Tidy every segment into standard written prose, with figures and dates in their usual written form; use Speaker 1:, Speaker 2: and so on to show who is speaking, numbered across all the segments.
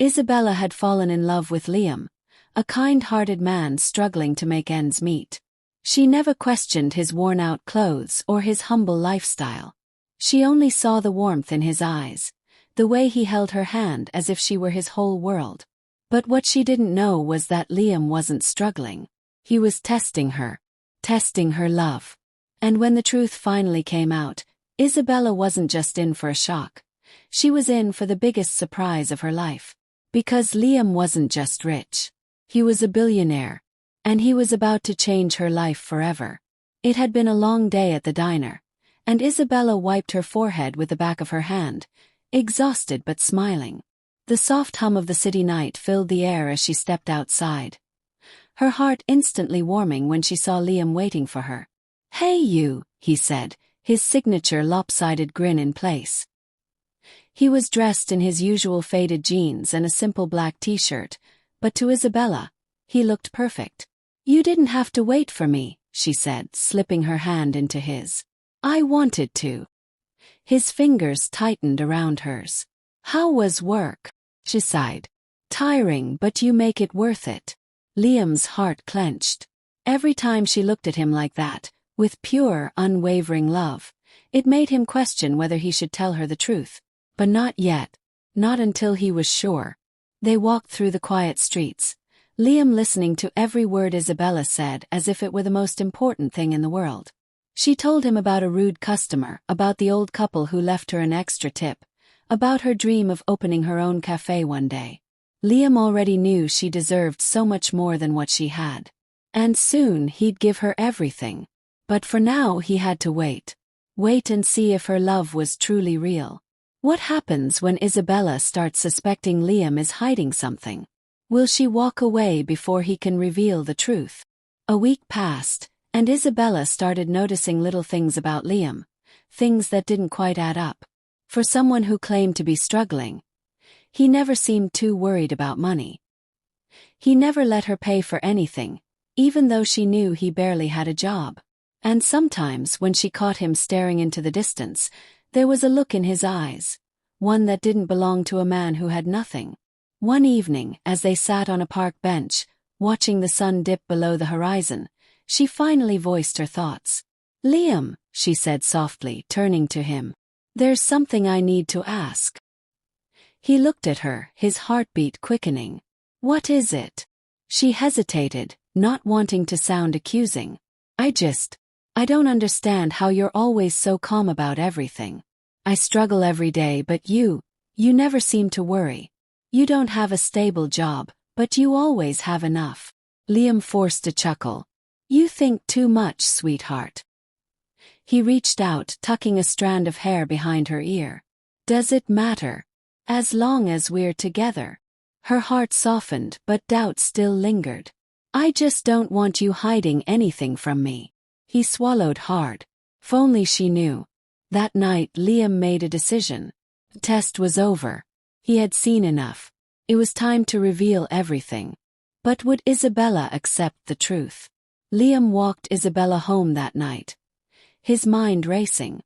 Speaker 1: Isabella had fallen in love with Liam, a kind-hearted man struggling to make ends meet. She never questioned his worn-out clothes or his humble lifestyle. She only saw the warmth in his eyes, the way he held her hand as if she were his whole world. But what she didn't know was that Liam wasn't struggling. He was testing her love. And when the truth finally came out, Isabella wasn't just in for a shock. She was in for the biggest surprise of her life. Because Liam wasn't just rich. He was a billionaire. And he was about to change her life forever. It had been a long day at the diner, and Isabella wiped her forehead with the back of her hand, exhausted but smiling. The soft hum of the city night filled the air as she stepped outside. Her heart instantly warming when she saw Liam waiting for her. "Hey you," he said, his signature lopsided grin in place. He was dressed in his usual faded jeans and a simple black t-shirt, but to Isabella, he looked perfect. "You didn't have to wait for me," she said, slipping her hand into his. "I wanted to." His fingers tightened around hers. "How was work?" she sighed. "Tiring, but you make it worth it." Liam's heart clenched. Every time she looked at him like that, with pure, unwavering love, it made him question whether he should tell her the truth. But not yet. Not until he was sure. They walked through the quiet streets, Liam listening to every word Isabella said as if it were the most important thing in the world. She told him about a rude customer, about the old couple who left her an extra tip, about her dream of opening her own cafe one day. Liam already knew she deserved so much more than what she had. And soon he'd give her everything. But for now he had to wait. Wait and see if her love was truly real. What happens when Isabella starts suspecting Liam is hiding something? Will she walk away before he can reveal the truth? A week passed, and Isabella started noticing little things about Liam, things that didn't quite add up. For someone who claimed to be struggling, he never seemed too worried about money. He never let her pay for anything, even though she knew he barely had a job. And sometimes when she caught him staring into the distance, there was a look in his eyes, one that didn't belong to a man who had nothing. One evening, as they sat on a park bench, watching the sun dip below the horizon, she finally voiced her thoughts. "Liam," she said softly, turning to him, "there's something I need to ask." He looked at her, his heartbeat quickening. "What is it?" She hesitated, not wanting to sound accusing. I don't understand how you're always so calm about everything. I struggle every day, but you never seem to worry. You don't have a stable job, but you always have enough." Liam forced a chuckle. "You think too much, sweetheart." He reached out, tucking a strand of hair behind her ear. "Does it matter? As long as we're together." Her heart softened, but doubt still lingered. "I just don't want you hiding anything from me." He swallowed hard. If only she knew. That night Liam made a decision. The test was over. He had seen enough. It was time to reveal everything. But would Isabella accept the truth? Liam walked Isabella home that night, his mind racing.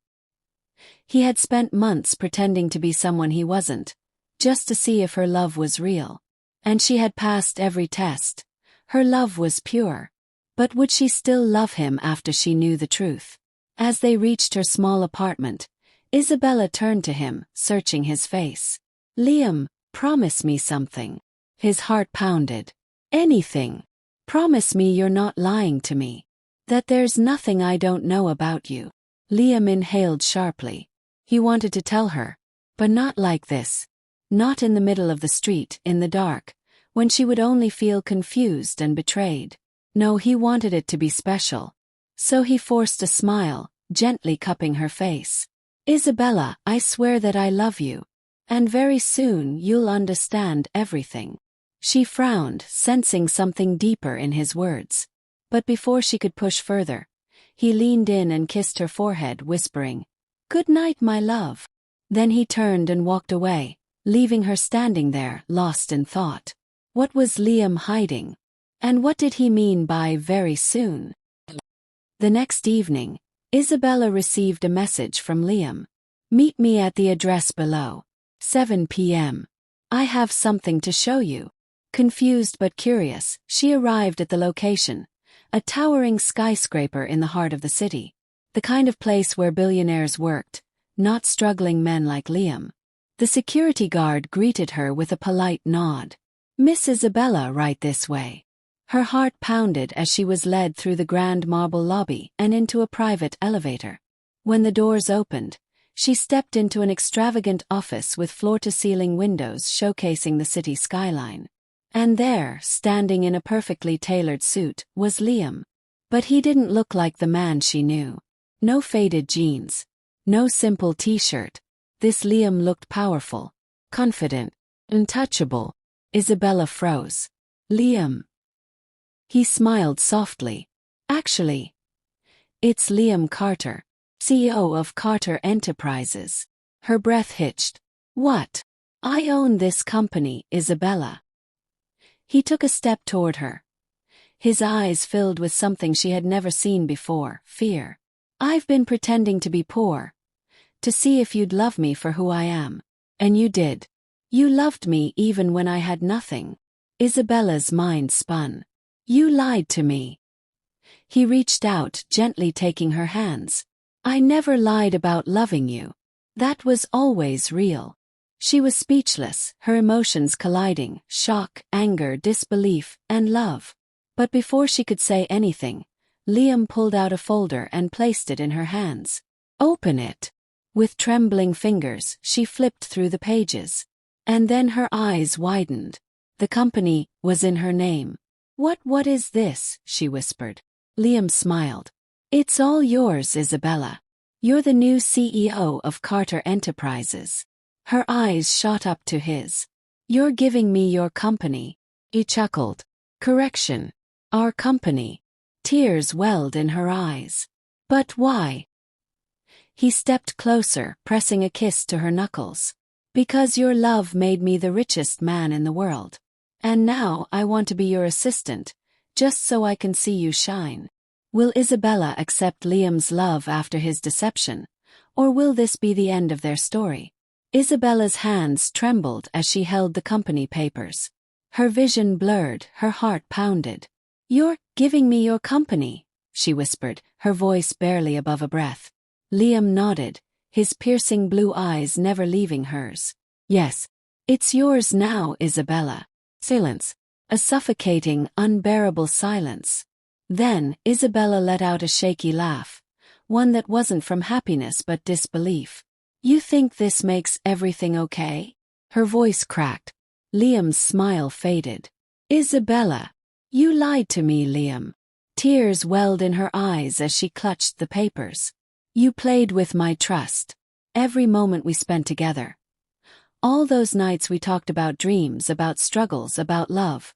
Speaker 1: He had spent months pretending to be someone he wasn't, just to see if her love was real. And she had passed every test. Her love was pure. But would she still love him after she knew the truth? As they reached her small apartment, Isabella turned to him, searching his face. "Liam, promise me something." His heart pounded. "Anything. Promise me you're not lying to me. That there's nothing I don't know about you." Liam inhaled sharply. He wanted to tell her. But not like this. Not in the middle of the street, in the dark, when she would only feel confused and betrayed. No, he wanted it to be special. So he forced a smile, gently cupping her face. "Isabella, I swear that I love you. And very soon you'll understand everything." She frowned, sensing something deeper in his words. But before she could push further, he leaned in and kissed her forehead, whispering, "Good night, my love." Then he turned and walked away, leaving her standing there, lost in thought. What was Liam hiding? And what did he mean by very soon? The next evening, Isabella received a message from Liam. "Meet me at the address below. 7 p.m. I have something to show you. Confused but curious, she arrived at the location, a towering skyscraper in the heart of the city. The kind of place where billionaires worked, not struggling men like Liam. The security guard greeted her with a polite nod. Miss Isabella, right this way. Her heart pounded as she was led through the grand marble lobby and into a private elevator. When the doors opened, she stepped into an extravagant office with floor-to-ceiling windows showcasing the city skyline. And there, standing in a perfectly tailored suit, was Liam. But he didn't look like the man she knew. No faded jeans. No simple t-shirt. This Liam looked powerful, confident, untouchable. Isabella froze. Liam. He smiled softly. Actually, it's Liam Carter, CEO of Carter Enterprises. Her breath hitched. What? I own this company, Isabella. He took a step toward her. His eyes filled with something she had never seen before, fear. I've been pretending to be poor, to see if you'd love me for who I am. And you did. You loved me even when I had nothing. Isabella's mind spun. You lied to me. He reached out, gently taking her hands. I never lied about loving you. That was always real. She was speechless, her emotions colliding, shock, anger, disbelief, and love. But before she could say anything, Liam pulled out a folder and placed it in her hands. Open it. With trembling fingers, she flipped through the pages. And then her eyes widened. The company was in her name. What is this? She whispered. Liam smiled. It's all yours, Isabella. You're the new CEO of Carter Enterprises. Her eyes shot up to his. You're giving me your company. He chuckled. Correction. Our company. Tears welled in her eyes. But why? He stepped closer, pressing a kiss to her knuckles. Because your love made me the richest man in the world. And now I want to be your assistant, just so I can see you shine. Will Isabella accept Liam's love after his deception, or will this be the end of their story? Isabella's hands trembled as she held the company papers. Her vision blurred, her heart pounded. You're giving me your company, she whispered, her voice barely above a breath. Liam nodded, his piercing blue eyes never leaving hers. Yes, it's yours now, Isabella. Silence. A suffocating, unbearable silence. Then, Isabella let out a shaky laugh, one that wasn't from happiness but disbelief. You think this makes everything okay? Her voice cracked. Liam's smile faded. Isabella. You lied to me, Liam. Tears welled in her eyes as she clutched the papers. You played with my trust. Every moment we spent together. All those nights we talked about dreams, about struggles, about love.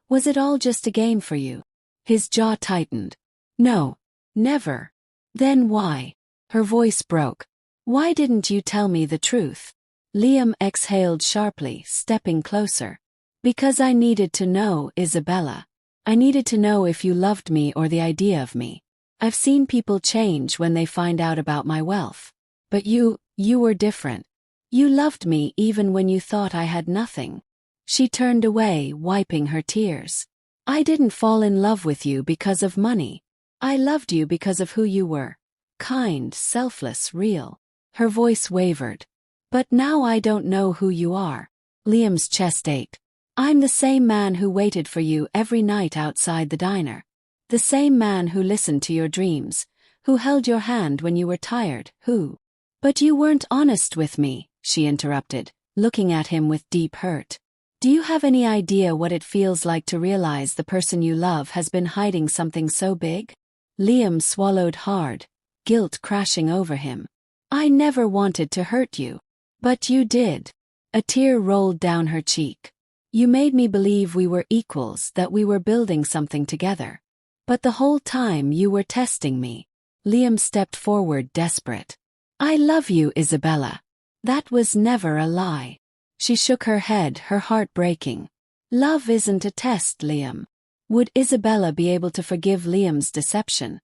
Speaker 1: Was it all just a game for you? His jaw tightened. No. Never. Then why? Her voice broke. Why didn't you tell me the truth? Liam exhaled sharply, stepping closer. Because I needed to know, Isabella. I needed to know if you loved me or the idea of me. I've seen people change when they find out about my wealth. But you were different. You loved me even when you thought I had nothing. She turned away, wiping her tears. I didn't fall in love with you because of money. I loved you because of who you were. Kind, selfless, real. Her voice wavered. But now I don't know who you are. Liam's chest ached. I'm the same man who waited for you every night outside the diner. The same man who listened to your dreams, who held your hand when you were tired, who... But you weren't honest with me, she interrupted, looking at him with deep hurt. Do you have any idea what it feels like to realize the person you love has been hiding something so big? Liam swallowed hard, guilt crashing over him. I never wanted to hurt you. But you did. A tear rolled down her cheek. You made me believe we were equals, that we were building something together. But the whole time you were testing me. Liam stepped forward, desperate. I love you, Isabella. That was never a lie. She shook her head, her heart breaking. Love isn't a test, Liam. Would Isabella be able to forgive Liam's deception?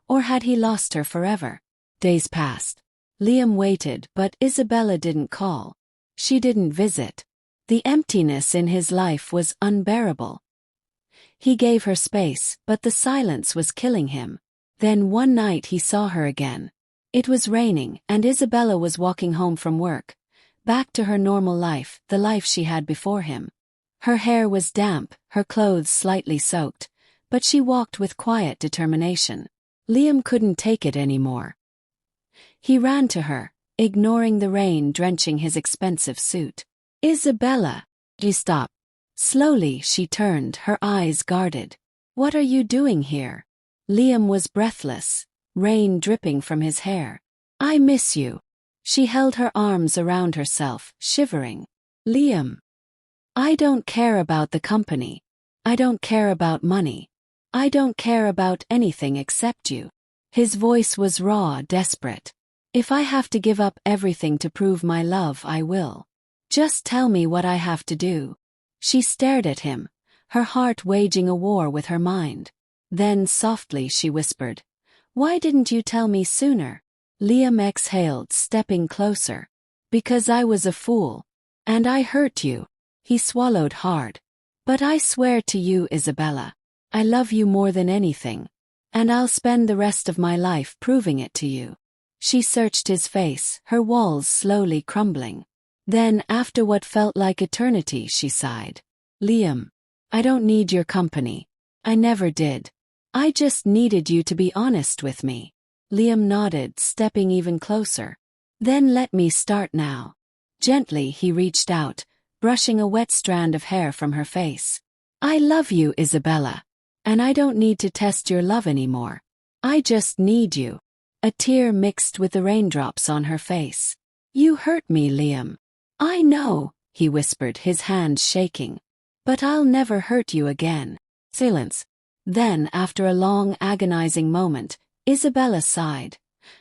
Speaker 1: Or had he lost her forever? Days passed. Liam waited, but Isabella didn't call. She didn't visit. The emptiness in his life was unbearable. He gave her space, but the silence was killing him. Then one night he saw her again. It was raining, and Isabella was walking home from work, back to her normal life, the life she had before him. Her hair was damp, her clothes slightly soaked, but she walked with quiet determination. Liam couldn't take it anymore. He ran to her, ignoring the rain drenching his expensive suit. "Isabella!" She stopped. Slowly she turned, her eyes guarded. "What are you doing here?" Liam was breathless, rain dripping from his hair. "I miss you." She held her arms around herself, shivering. "Liam, I don't care about the company. I don't care about money. I don't care about anything except you." His voice was raw, desperate. "If I have to give up everything to prove my love, I will. Just tell me what I have to do." She stared at him, her heart waging a war with her mind. Then softly she whispered, "Why didn't you tell me sooner?" Liam exhaled, stepping closer. "Because I was a fool. And I hurt you." He swallowed hard. "But I swear to you, Isabella, I love you more than anything. And I'll spend the rest of my life proving it to you." She searched his face, her walls slowly crumbling. Then, after what felt like eternity, she sighed. "Liam, I don't need your company. I never did. I just needed you to be honest with me." Liam nodded, stepping even closer. "Then let me start now." Gently he reached out, brushing a wet strand of hair from her face. "I love you, Isabella. And I don't need to test your love anymore. I just need you." A tear mixed with the raindrops on her face. "You hurt me, Liam." "I know," he whispered, his hands shaking. "But I'll never hurt you again." Silence. Then, after a long, agonizing moment, Isabella sighed,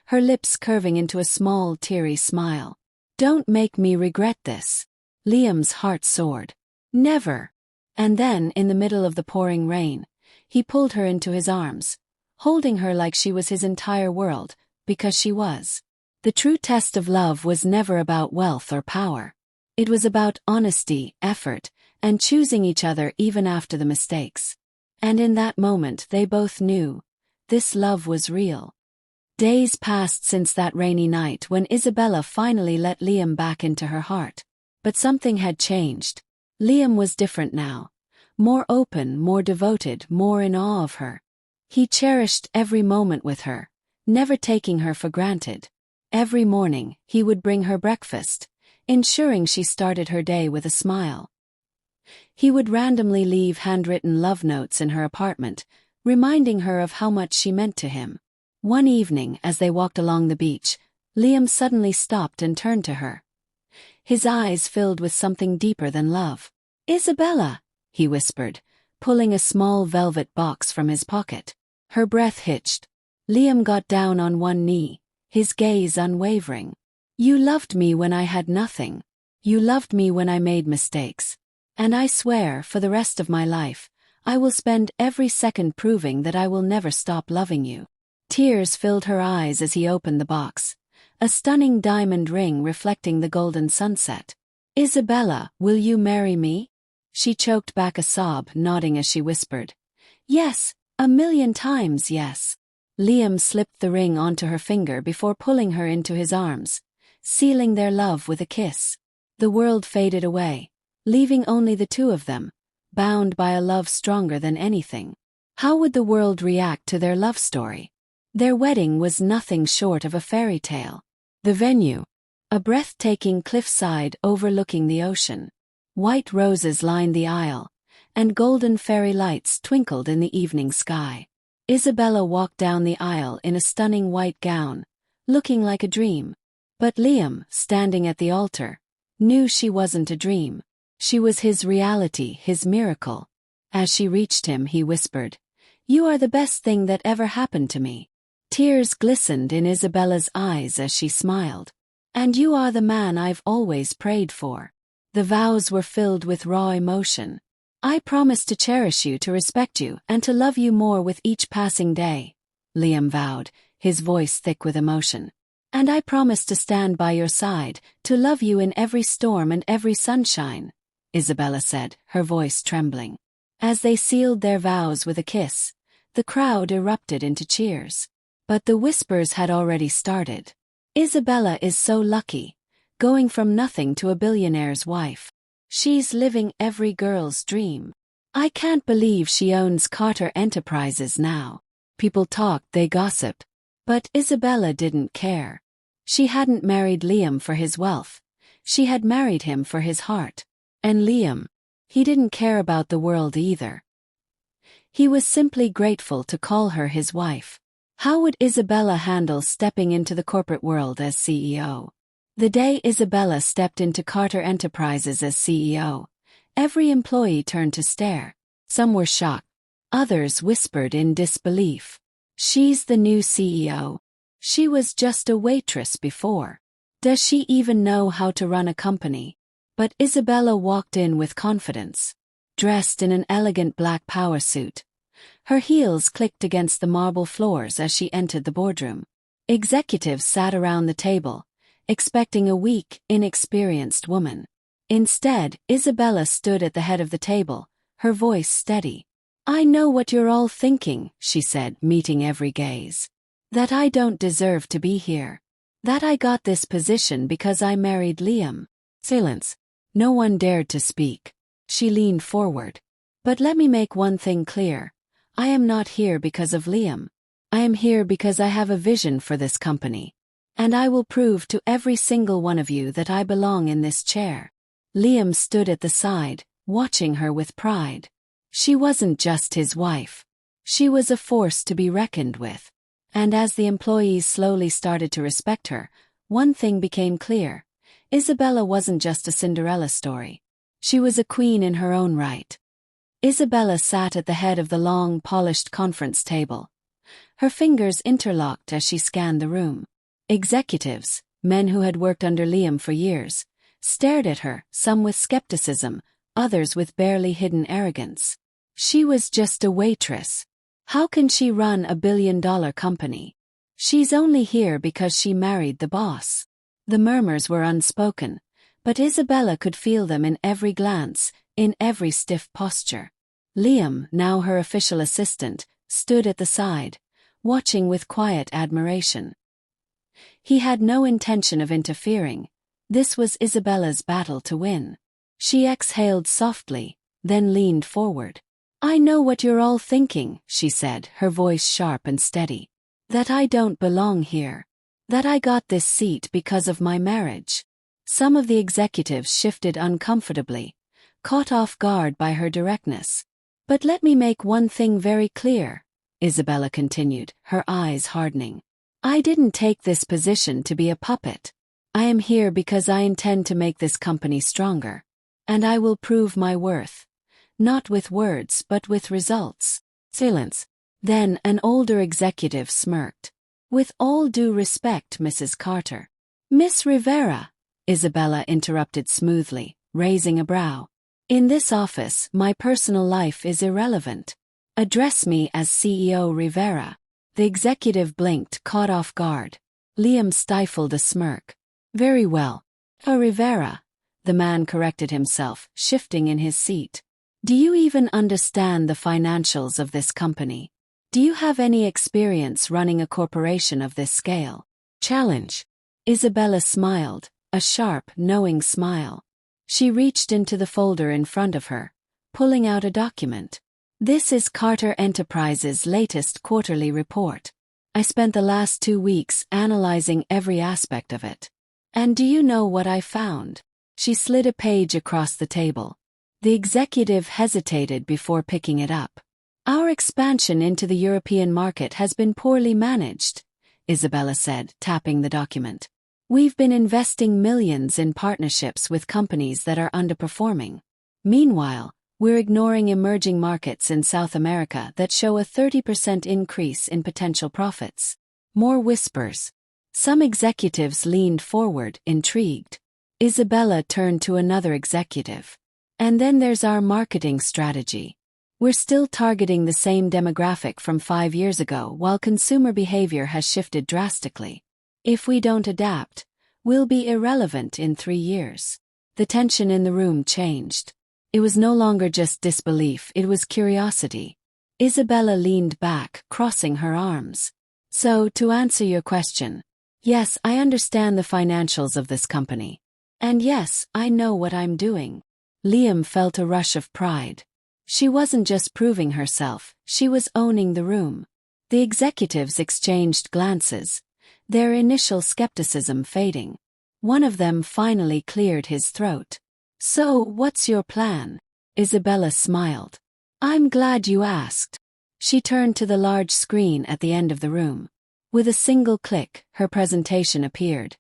Speaker 1: her lips curving into a small, teary smile. "Don't make me regret this." Liam's heart soared. "Never." And then, in the middle of the pouring rain, he pulled her into his arms, holding her like she was his entire world, because she was. The true test of love was never about wealth or power. It was about honesty, effort, and choosing each other even after the mistakes. And in that moment they both knew, this love was real. Days passed since that rainy night when Isabella finally let Liam back into her heart. But something had changed. Liam was different now. More open, more devoted, more in awe of her. He cherished every moment with her, never taking her for granted. Every morning, he would bring her breakfast, ensuring she started her day with a smile. He would randomly leave handwritten love notes in her apartment, reminding her of how much she meant to him. One evening, as they walked along the beach, Liam suddenly stopped and turned to her. His eyes filled with something deeper than love. "Isabella," he whispered, pulling a small velvet box from his pocket. Her breath hitched. Liam got down on one knee, his gaze unwavering. "You loved me when I had nothing. You loved me when I made mistakes. And I swear, for the rest of my life, I will spend every second proving that I will never stop loving you." Tears filled her eyes as he opened the box, a stunning diamond ring reflecting the golden sunset. "Isabella, will you marry me?" She choked back a sob, nodding as she whispered, "Yes, 1,000,000 times yes." Liam slipped the ring onto her finger before pulling her into his arms, sealing their love with a kiss. The world faded away, leaving only the two of them, bound by a love stronger than anything. How would the world react to their love story? Their wedding was nothing short of a fairy tale. The venue, a breathtaking cliffside overlooking the ocean. White roses lined the aisle, and golden fairy lights twinkled in the evening sky. Isabella walked down the aisle in a stunning white gown, looking like a dream. But Liam, standing at the altar, knew she wasn't a dream. She was his reality, his miracle. As she reached him, he whispered, "You are the best thing that ever happened to me." Tears glistened in Isabella's eyes as she smiled. "And you are the man I've always prayed for." The vows were filled with raw emotion. "I promise to cherish you, to respect you, and to love you more with each passing day," Liam vowed, his voice thick with emotion. "And I promise to stand by your side, to love you in every storm and every sunshine." Isabella said, her voice trembling. As they sealed their vows with a kiss, the crowd erupted into cheers. But the whispers had already started. Isabella is so lucky, going from nothing to a billionaire's wife. She's living every girl's dream. I can't believe she owns Carter Enterprises now. People talked, they gossiped. But Isabella didn't care. She hadn't married Liam for his wealth. She had married him for his heart. And Liam, he didn't care about the world either. He was simply grateful to call her his wife. How would Isabella handle stepping into the corporate world as CEO? The day Isabella stepped into Carter Enterprises as CEO, every employee turned to stare. Some were shocked. Others whispered in disbelief. She's the new CEO. She was just a waitress before. Does she even know how to run a company? But Isabella walked in with confidence. Dressed in an elegant black power suit. Her heels clicked against the marble floors as she entered the boardroom. Executives sat around the table, expecting a weak, inexperienced woman. Instead, Isabella stood at the head of the table, her voice steady. "I know what you're all thinking," she said, meeting every gaze. "That I don't deserve to be here. That I got this position because I married Liam." Silence. No one dared to speak. She leaned forward. "But let me make one thing clear. I am not here because of Liam. I am here because I have a vision for this company. And I will prove to every single one of you that I belong in this chair." Liam stood at the side, watching her with pride. She wasn't just his wife. She was a force to be reckoned with. And as the employees slowly started to respect her, one thing became clear. Isabella wasn't just a Cinderella story. She was a queen in her own right. Isabella sat at the head of the long, polished conference table. Her fingers interlocked as she scanned the room. Executives, men who had worked under Liam for years, stared at her, some with skepticism, others with barely hidden arrogance. She was just a waitress. How can she run a billion-dollar company? She's only here because she married the boss. The murmurs were unspoken, but Isabella could feel them in every glance, in every stiff posture. Liam, now her official assistant, stood at the side, watching with quiet admiration. He had no intention of interfering. This was Isabella's battle to win. She exhaled softly, then leaned forward. "I know what you're all thinking," she said, her voice sharp and steady. "That I don't belong here. That I got this seat because of my marriage." Some of the executives shifted uncomfortably, caught off guard by her directness. "But let me make one thing very clear," Isabella continued, her eyes hardening. "I didn't take this position to be a puppet. I am here because I intend to make this company stronger. And I will prove my worth. Not with words but with results." Silence. Then an older executive smirked. "With all due respect, Mrs. Carter." "Miss Rivera," Isabella interrupted smoothly, raising a brow. "In this office, my personal life is irrelevant. Address me as CEO Rivera." The executive blinked, caught off guard. Liam stifled a smirk. "Very well. Rivera," the man corrected himself, shifting in his seat. "Do you even understand the financials of this company? Do you have any experience running a corporation of this scale?" "Challenge." Isabella smiled, a sharp, knowing smile. She reached into the folder in front of her, pulling out a document. "This is Carter Enterprises' latest quarterly report. I spent the last 2 weeks analyzing every aspect of it. And do you know what I found?" She slid a page across the table. The executive hesitated before picking it up. "Our expansion into the European market has been poorly managed," Isabella said, tapping the document. "We've been investing millions in partnerships with companies that are underperforming. Meanwhile, we're ignoring emerging markets in South America that show a 30% increase in potential profits." More whispers. Some executives leaned forward, intrigued. Isabella turned to another executive. "And then there's our marketing strategy. We're still targeting the same demographic from 5 years ago while consumer behavior has shifted drastically. If we don't adapt, we'll be irrelevant in 3 years." The tension in the room changed. It was no longer just disbelief, it was curiosity. Isabella leaned back, crossing her arms. So, to answer your question, yes, I understand the financials of this company. And yes, I know what I'm doing. Liam felt a rush of pride. She wasn't just proving herself, she was owning the room. The executives exchanged glances, their initial skepticism fading. One of them finally cleared his throat. So, what's your plan? Isabella smiled. I'm glad you asked. She turned to the large screen at the end of the room. With a single click, her presentation appeared.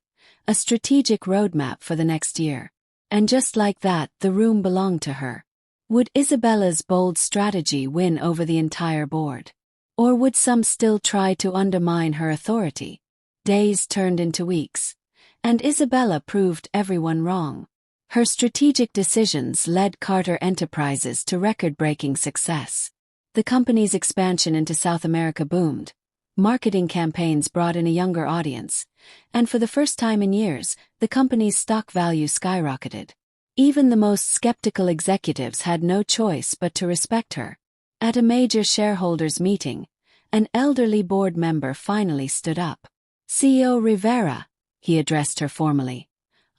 Speaker 1: A strategic roadmap for the next year. And just like that, the room belonged to her. Would Isabella's bold strategy win over the entire board? Or would some still try to undermine her authority? Days turned into weeks. And Isabella proved everyone wrong. Her strategic decisions led Carter Enterprises to record-breaking success. The company's expansion into South America boomed. Marketing campaigns brought in a younger audience. And for the first time in years, the company's stock value skyrocketed. Even the most skeptical executives had no choice but to respect her. At a major shareholders' meeting, an elderly board member finally stood up. CEO Rivera, he addressed her formally.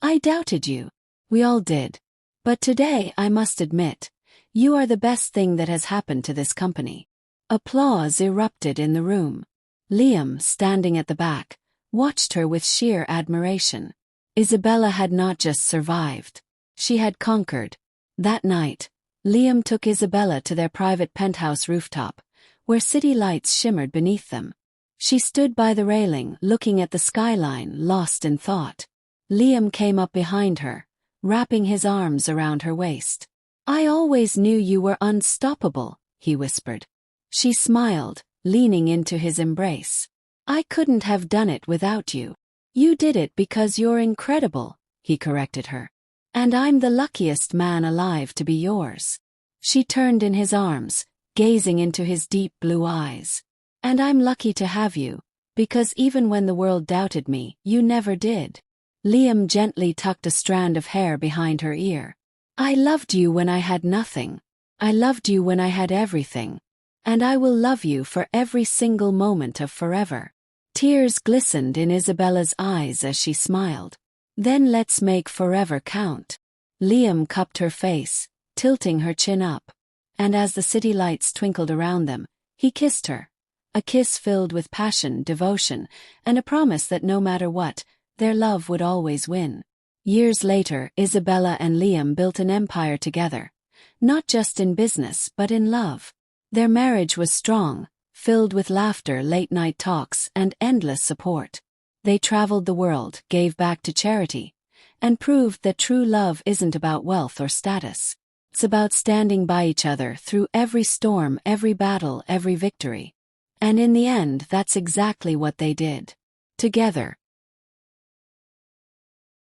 Speaker 1: I doubted you. We all did. But today, I must admit, you are the best thing that has happened to this company. Applause erupted in the room. Liam, standing at the back, watched her with sheer admiration. Isabella had not just survived. She had conquered. That night, Liam took Isabella to their private penthouse rooftop, where city lights shimmered beneath them. She stood by the railing, looking at the skyline, lost in thought. Liam came up behind her, wrapping his arms around her waist. I always knew you were unstoppable, he whispered. She smiled, leaning into his embrace. I couldn't have done it without you. You did it because you're incredible, he corrected her. And I'm the luckiest man alive to be yours. She turned in his arms, gazing into his deep blue eyes. And I'm lucky to have you, because even when the world doubted me, you never did. Liam gently tucked a strand of hair behind her ear. I loved you when I had nothing. I loved you when I had everything. And I will love you for every single moment of forever. Tears glistened in Isabella's eyes as she smiled. Then let's make forever count. Liam cupped her face, tilting her chin up. And as the city lights twinkled around them, he kissed her. A kiss filled with passion, devotion, and a promise that no matter what, their love would always win. Years later, Isabella and Liam built an empire together. Not just in business, but in love. Their marriage was strong, filled with laughter, late-night talks, and endless support. They traveled the world, gave back to charity, and proved that true love isn't about wealth or status. It's about standing by each other through every storm, every battle, every victory. And in the end, that's exactly what they did. Together,